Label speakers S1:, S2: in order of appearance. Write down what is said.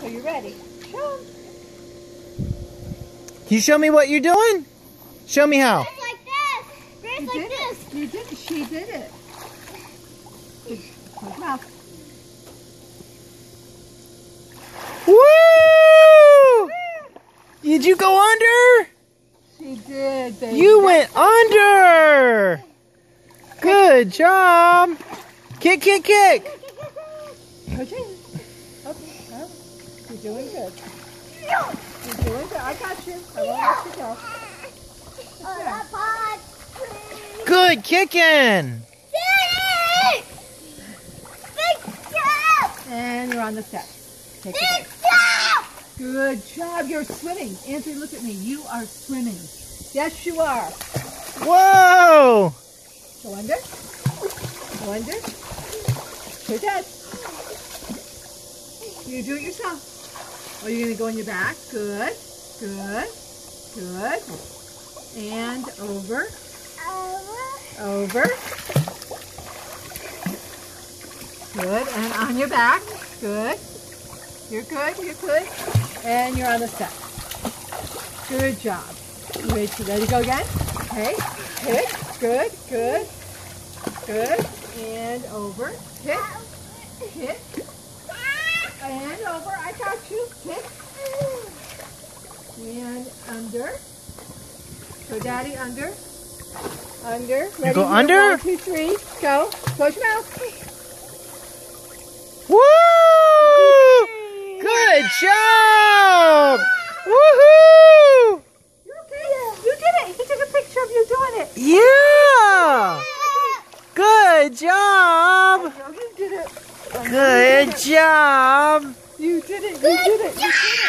S1: Are you ready? Show them.
S2: Can you show me what you're doing? Show me how.
S3: Grace like this. Grace
S1: You
S3: like
S1: did
S3: this.
S1: it. You did it. She did it. Close your mouth.
S2: Woo! Did you go under?
S1: She did, baby.
S2: You went under. Good job. Kick, kick, kick.
S1: Okay. Okay. Well, you're doing good. You're doing good. I got you. I won't let you go.
S3: Oh, that pod.
S2: Good kicking.
S3: Big jump.
S1: And you're on the step. Take the
S3: Big
S1: break.
S3: jump.
S1: Good job. You're swimming. Anthony, look at me. You are swimming. Yes, you are.
S2: Whoa.
S1: Go under. Go under. Go dead. You do it yourself. Or you're going to go on your back. Good. Good. Good. And over. Over. Good. And on your back. Good. You're good. You're good. And you're on the step. Good job. You ready to go again? Okay. Hit. Good. Good. Good. And over. Hit. Hit. And over. I got you. Hit. And under. Go, Daddy, under. Under. Ready?
S2: Go under?
S1: 1, 2, 3. Go. Close your mouth.
S2: Woo! Good job! Woohoo!
S1: You're okay. You did it. He took a picture of you doing it.
S2: Yeah! Good job!
S1: You did it.
S2: Good job!
S1: You did it. You did it. You did it.